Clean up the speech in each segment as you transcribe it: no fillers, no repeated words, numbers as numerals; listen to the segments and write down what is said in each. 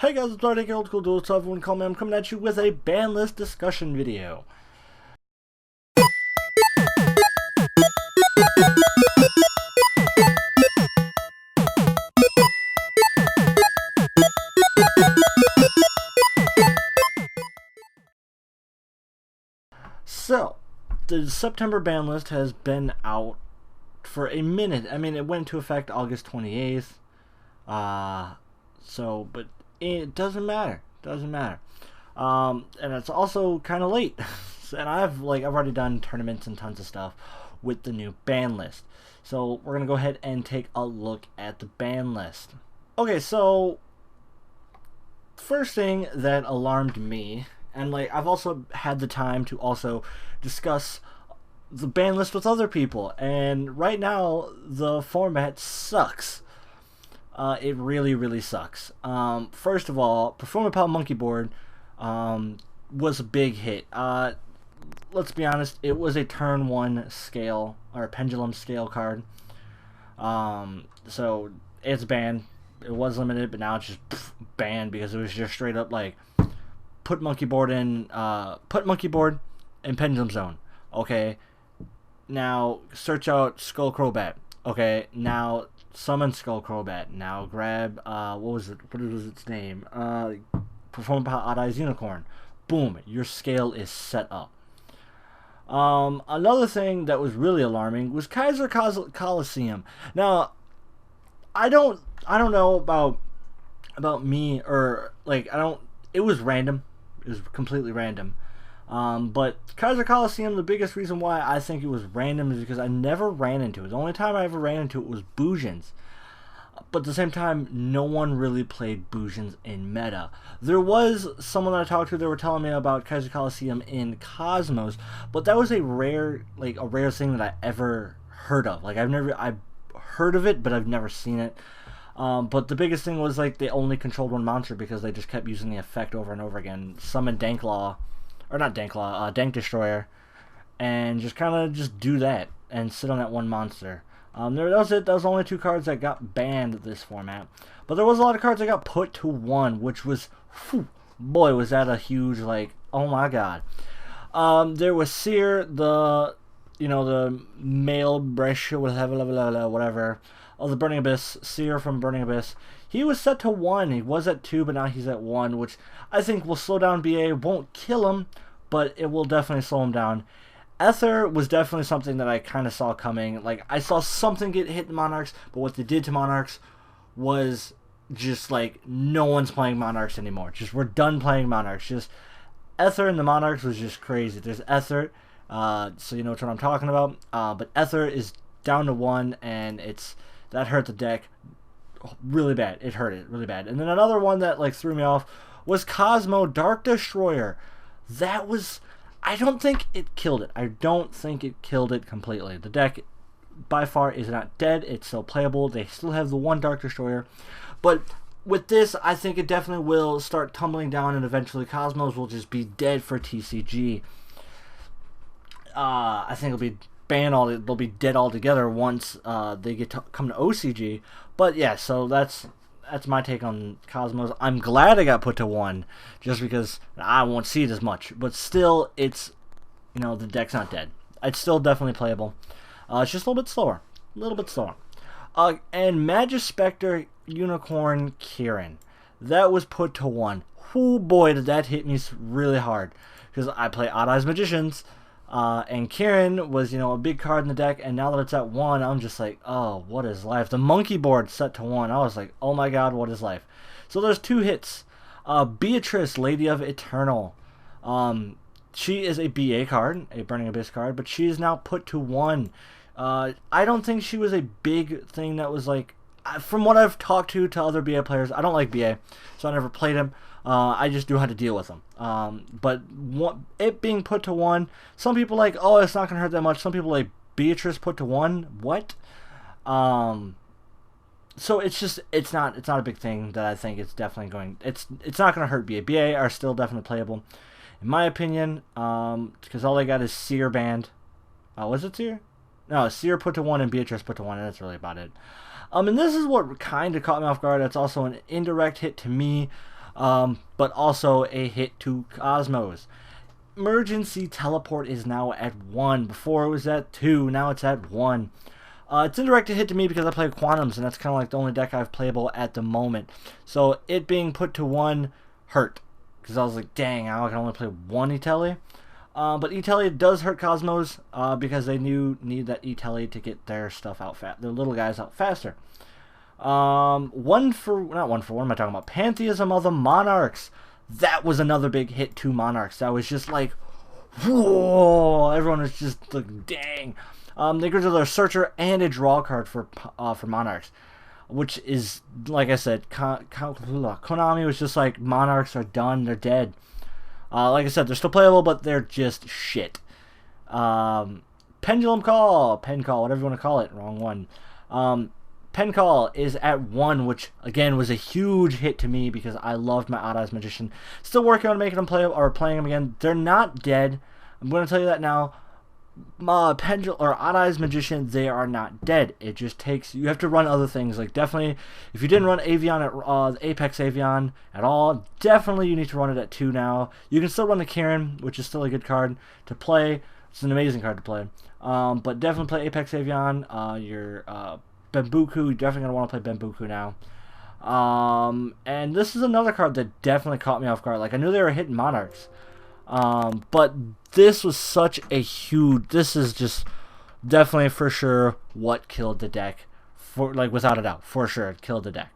Hey guys, it's RDiK, Old School Duelist, so everyone call me. I'm coming at you with a ban list discussion video. So, the September ban list has been out for a minute. I mean, it went into effect August 28th. But it doesn't matter. Doesn't matter. And it's also kind of late. And I've already done tournaments and tons of stuff with the new ban list. So we're gonna go ahead and take a look at the ban list. Okay, so first thing that alarmed me, and I've also had the time to also discuss the ban list with other people, and right now the format sucks. It really sucks. First of all, Performapal Monkey Board was a big hit. Let's be honest, it was a turn 1 scale or pendulum scale card. So it's banned. It was limited, but now it's just banned because it was just straight up put monkey board in pendulum zone. Okay, now search out Skull Crobat. Okay, now summon Skull Crobat. Now grab what was its name? Performapal Odd-Eyes Unicorn. Boom, your scale is set up. Another thing that was really alarming was Kaiser Coliseum. Now, I don't know about me, or it was random. It was completely random. But Kaiser Coliseum, the biggest reason why I think it was random is because I never ran into it. The only time I ever ran into it was Boojins. But at the same time, no one really played Boojins in meta. There was someone that I talked to, they were telling me about Kaiser Coliseum in Cosmos, but that was a rare thing that I ever heard of. I've heard of it, but I've never seen it. But the biggest thing was they only controlled one monster because they just kept using the effect over and over again. Summon Danklaw, or not Danklaw, Dank Destroyer, and just do that and sit on that one monster. That was it. That was only 2 cards that got banned this format. But there was a lot of cards that got put to 1, which was, boy, was that a huge, oh my god. There was Seer, the male Brescia, whatever. Oh, the Burning Abyss, Seer from Burning Abyss. He was set to 1. He was at 2, but now he's at 1, which I think will slow down BA. Won't kill him, but it will definitely slow him down. Ether was definitely something that I kind of saw coming. I saw something get hit in Monarchs, but what they did to Monarchs was just no one's playing Monarchs anymore. Just we're done playing Monarchs. Just Ether in the Monarchs was just crazy. There's Ether, so you know what I'm talking about. But Ether is down to 1, and that hurt the deck really bad. It hurt it really bad. And then another one that threw me off was Cosmo Dark Destroyer. That was, I don't think it killed it. I don't think it killed it completely. The deck, by far, is not dead. It's still playable. They still have the 1 Dark Destroyer. But with this, I think it definitely will start tumbling down, and eventually Cosmos will just be dead for TCG. I think it'll be banned they'll be dead altogether once they come to OCG. But yeah, so that's my take on Cosmos. I'm glad it got put to 1, just because I won't see it as much. But still, it's, the deck's not dead. It's still definitely playable. It's just a little bit slower. A little bit slower. And Magispector Unicorn Kieran. That was put to 1. Oh boy, did that hit me really hard. Because I play Odd-Eyes Magicians. And Kieran was, a big card in the deck, and now that it's at 1, I'm just oh, what is life? The monkey board set to 1. I was oh my god, what is life? So there's 2 hits. Beatrice, Lady of Eternal. She is a BA card, a Burning Abyss card, but she is now put to 1. I don't think she was a big thing that was from what I've talked to other BA players, I don't like BA, so I never played him. I just knew how to deal with them. But it being put to 1, some people oh, it's not going to hurt that much. Some people Beatrice put to 1. What? So it's not a big thing that I think it's definitely going. It's not going to hurt BA. BA are still definitely playable, in my opinion. Because all they got is Seer banned. Was it Seer? No, Seer put to 1 and Beatrice put to 1, and that's really about it. And this is what kind of caught me off guard. That's also an indirect hit to me. but also a hit to Cosmos. Emergency Teleport is now at 1. Before it was at 2, now it's at 1. It's indirect hit to me because I play Quantums, and that's kind of like the only deck I have playable at the moment. So it being put to 1 hurt, because I was like, dang, I can only play 1 E-Tele. But E-Tele does hurt Cosmos because they need that E-Tele to get their stuff out their little guys out faster. Not one for one. What am I talking about? Pantheism of the Monarchs. That was another big hit to Monarchs. That was just like, whoa! Everyone was just like, dang. They go to their Searcher and a draw card for Monarchs, which is, like I said, Konami was just like, Monarchs are done, they're dead. Like I said, they're still playable, but they're just shit. Pendulum Call, Pen Call, whatever you want to call it, wrong one. Pen Call is at 1, which again was a huge hit to me because I loved my Odd-Eyes Magician. Still working on making them play or playing them again. They're not dead. I'm going to tell you that now. Pendulum or Odd-Eyes Magician, they are not dead. It just takes, you have to run other things. Like definitely, if you didn't run Avian at Apex Avian at all, definitely you need to run it at 2 now. You can still run the Karen, which is still a good card to play. It's an amazing card to play. But definitely play Apex Avian. Your Bambuku, you're definitely gonna want to play Bambuku now. And this is another card that definitely caught me off guard. Like I knew they were hitting Monarchs. But this was such a huge, this is just definitely for sure what killed the deck, for like without a doubt, for sure it killed the deck.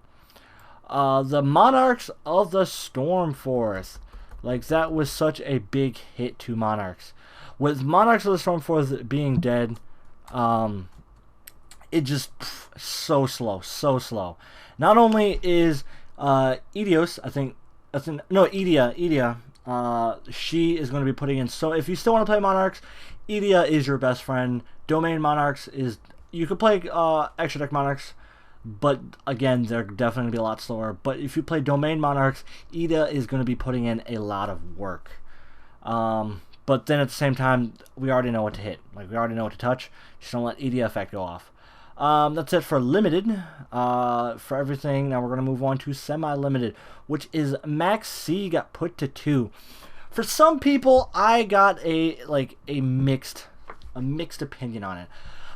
The Monarchs of the Stormforth, like that was such a big hit to Monarchs. With Monarchs of the Stormforth being dead, it just so slow. Not only is Eidos, Edea. She is going to be putting in, so if you still want to play Monarchs, Edea is your best friend. Domain Monarchs is, you could play extra deck Monarchs, but again, they're definitely going to be a lot slower. But if you play Domain Monarchs, Edea is going to be putting in a lot of work. But then at the same time, we already know what to hit. Like, we already know what to touch. Just don't let Edea effect go off. That's it for limited. For everything, now we're going to move on to semi-limited, which is Max C got put to 2. For some people, I got a mixed opinion on it.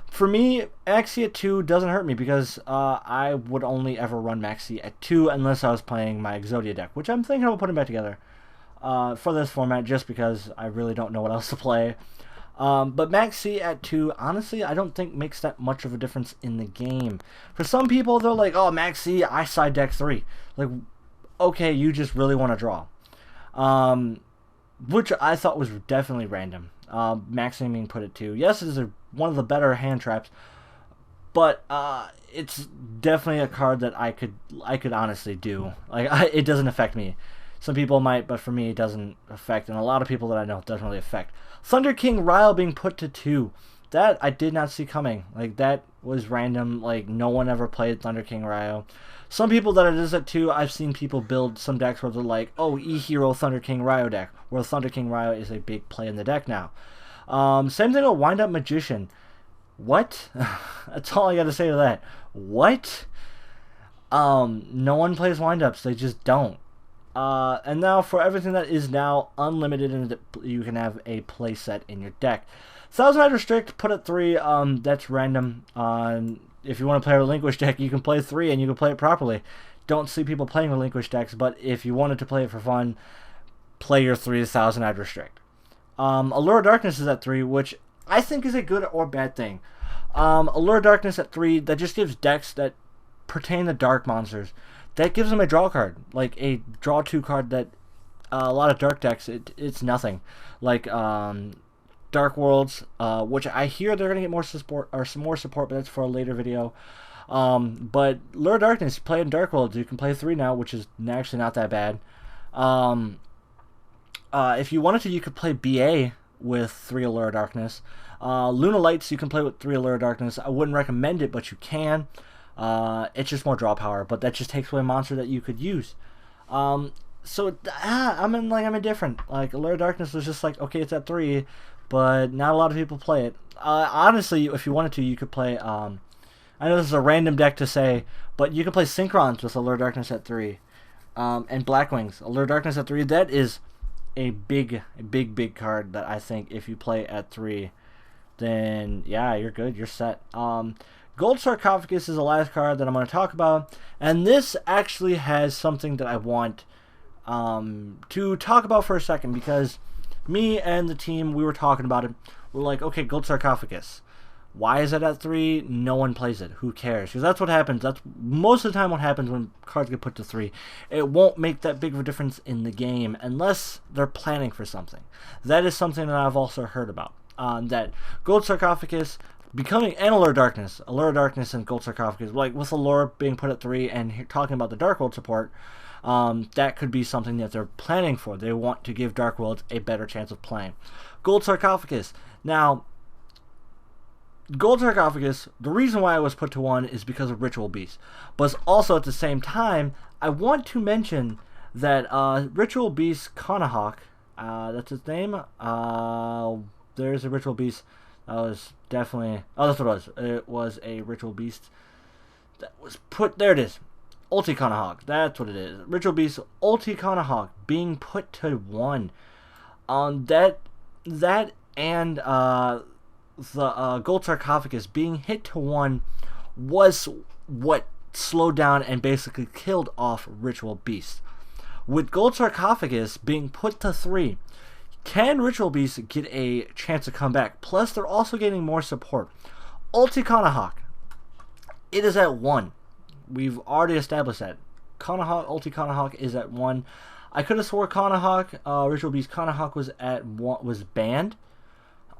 For me, Max C at 2 doesn't hurt me because I would only ever run Max C at 2 unless I was playing my Exodia deck, which I'm thinking of putting back together for this format just because I really don't know what else to play. But Max C at 2, honestly, I don't think makes that much of a difference in the game. For some people, they're like, oh, Max C, I side deck 3. Like, okay, you just really want to draw. Which I thought was definitely random. Max C being put at 2. Yes, it is one of the better hand traps, but it's definitely a card that I could honestly do. Like, it doesn't affect me. Some people might, but for me, it doesn't affect, and a lot of people that I know it doesn't really affect. Thunder King Ryle being put to 2. That I did not see coming. Like, that was random. Like, no one ever played Thunder King Ryle. Some people that it is at 2, I've seen people build some decks where they're like, oh, E-Hero Thunder King Ryo deck, where Thunder King Ryo is a big play in the deck now. Same thing with Wind Up Magician. What? That's all I gotta say to that. What? No one plays wind-ups. They just don't. And now for everything that is now unlimited, and you can have a play set in your deck. 1000 Restrict, put at 3. That's random. If you want to play a Relinquish deck, you can play 3 and you can play it properly. Don't see people playing Relinquish decks, but if you wanted to play it for fun, play your 3000 Restrict. Allure of Darkness is at 3, which I think is a good or bad thing. Allure of Darkness at 3, that just gives decks that pertain to dark monsters. That gives them a draw card, like a draw 2 card that a lot of dark decks, it's nothing. Like Dark Worlds, which I hear they're gonna get more support, but that's for a later video. But Lure of Darkness, play in Dark Worlds, you can play 3 now, which is actually not that bad. If you wanted to, you could play BA with 3 Allure of Darkness. Luna Lights, you can play with 3 Allure of Darkness. I wouldn't recommend it, but you can. It's just more draw power, but that just takes away a monster that you could use. So I'm indifferent. Like, Allure of Darkness was just like, okay, it's at 3, but not a lot of people play it. Honestly, if you wanted to, you could play. I know this is a random deck to say, but you could play Synchrons with Allure of Darkness at 3. And Black Wings, Allure Darkness at 3. That is a big card that I think if you play at 3, then yeah, you're good. You're set. Gold Sarcophagus is the last card that I'm going to talk about, and this actually has something that I want to talk about for a second, because me and the team, we were talking about it. We're like, okay, Gold Sarcophagus. Why is it at 3? No one plays it. Who cares? Because that's what happens. That's most of the time what happens when cards get put to 3. It won't make that big of a difference in the game unless they're planning for something. That is something that I've also heard about. That Gold Sarcophagus becoming an Allure Darkness and Gold Sarcophagus, like with Allure being put at 3 and talking about the Dark World support, that could be something that they're planning for. They want to give Dark Worlds a better chance of playing. Gold Sarcophagus. Now, Gold Sarcophagus, the reason why it was put to 1 is because of Ritual Beast. But also at the same time, I want to mention that Ritual Beast Conahawk, that's his name. There's a Ritual Beast that was definitely... Oh, that's what it was. It was a Ritual Beast that was put... There it is. Ulti Conahawk. That's what it is. Ritual Beast Ulti Conahawk being put to 1. That and... the Gold Sarcophagus being hit to 1 was what slowed down and basically killed off Ritual Beast. With Gold Sarcophagus being put to 3, can Ritual Beast get a chance to come back? Plus, they're also getting more support. Ulti Conahawk, it is at 1. We've already established that. Ulti Conahawk is at 1. I could have swore Ritual Beast Conahawk was at 1, was banned.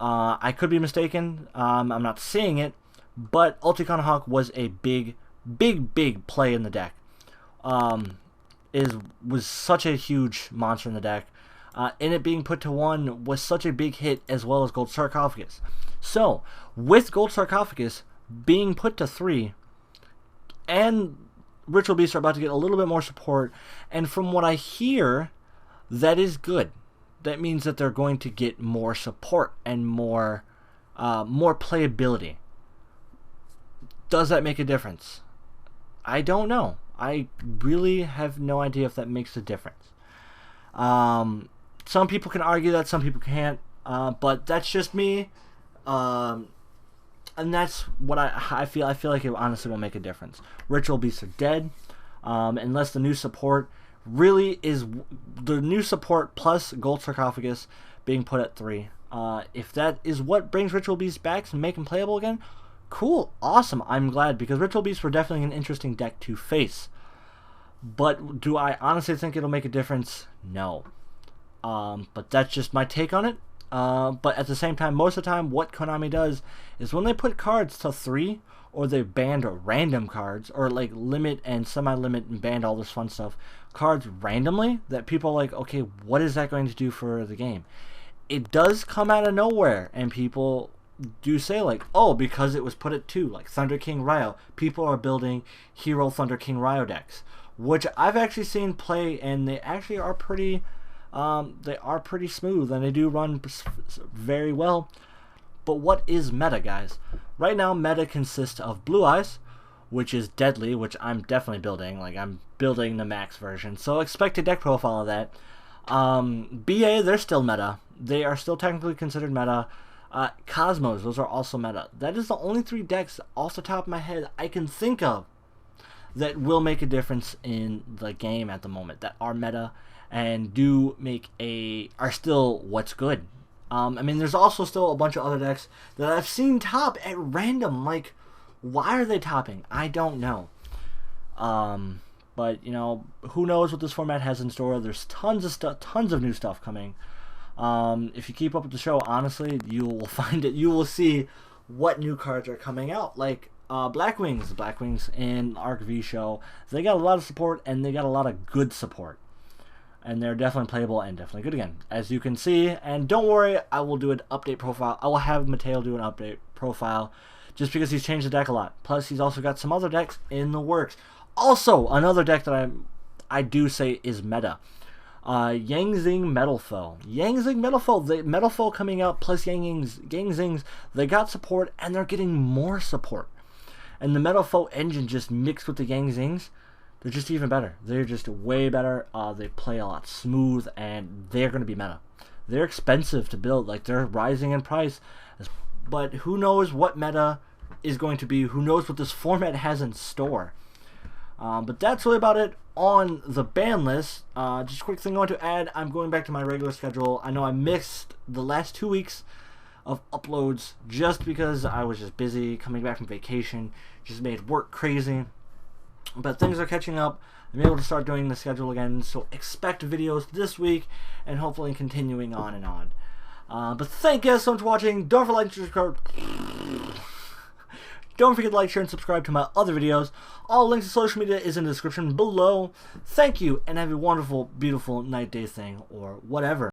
I could be mistaken. I'm not seeing it, but Ulti Conahawk was a big play in the deck. Was such a huge monster in the deck. And it being put to 1 was such a big hit, as well as Gold Sarcophagus. So, with Gold Sarcophagus being put to 3, and Ritual Beasts are about to get a little bit more support, and from what I hear, that is good. That means that they're going to get more support and more playability. Does that make a difference? I don't know. I really have no idea if that makes a difference. Some people can argue that, some people can't, but that's just me. And that's what I feel. I feel like it honestly won't make a difference. Ritual Beasts are dead, unless the new support really is the new support plus Gold Sarcophagus being put at 3. If that is what brings Ritual Beasts back and make them playable again, cool, awesome. I'm glad, because Ritual Beasts were definitely an interesting deck to face. But do I honestly think it'll make a difference? No. But that's just my take on it. But at the same time, most of the time, what Konami does is when they put cards to 3, or they banned random cards, or like limit and semi-limit and banned all this fun stuff, cards randomly, that people are like, okay, what is that going to do for the game? It does come out of nowhere, and people do say like, oh, because it was put at 2, like Thunder King Ryo, people are building Hero Thunder King Ryo decks, which I've actually seen play, and they actually are pretty smooth, and they do run very well. But what is meta, guys? Right now, meta consists of Blue Eyes, which is deadly, which I'm definitely building. Like, I'm building the max version, so expect a deck profile of that. BA, they're still meta. They are still technically considered meta. Cosmos, those are also meta. That is the only 3 decks off the top of my head I can think of that will make a difference in the game at the moment, that are meta and are still what's good. I mean, there's also still a bunch of other decks that I've seen top at random. Like, why are they topping? I don't know. But, you know, who knows what this format has in store. There's tons of new stuff coming. If you keep up with the show, honestly, you will find it. You will see what new cards are coming out. Like, Black Wings and Arc V show. They got a lot of support, and they got a lot of good support. And they're definitely playable and definitely good again, as you can see. And don't worry, I will do an update profile. I will have Mateo do an update profile, just because he's changed the deck a lot. Plus, he's also got some other decks in the works. Also, another deck that I do say is meta. Yang Zing Metal Foe. Yang Zing Metal Foe. The Metal Foe coming out, plus Yang Zings, they got support, and they're getting more support. And the Metal Foe engine just mixed with the Yang Zings they're just even better. They're just way better. They play a lot smooth, and they're going to be meta. They're expensive to build. Like, they're rising in price. But who knows what meta is going to be. Who knows what this format has in store. But that's really about it on the ban list. Just a quick thing I want to add. I'm going back to my regular schedule. I know I missed the last 2 weeks of uploads just because I was just busy coming back from vacation. Just made work crazy. But things are catching up. I'm able to start doing the schedule again. So expect videos this week and hopefully continuing on and on. But thank you guys so much for watching. Don't forget to like, subscribe. Don't forget to like, share, and subscribe to my other videos. All links to social media is in the description below. Thank you, and have a wonderful, beautiful night, day thing, or whatever.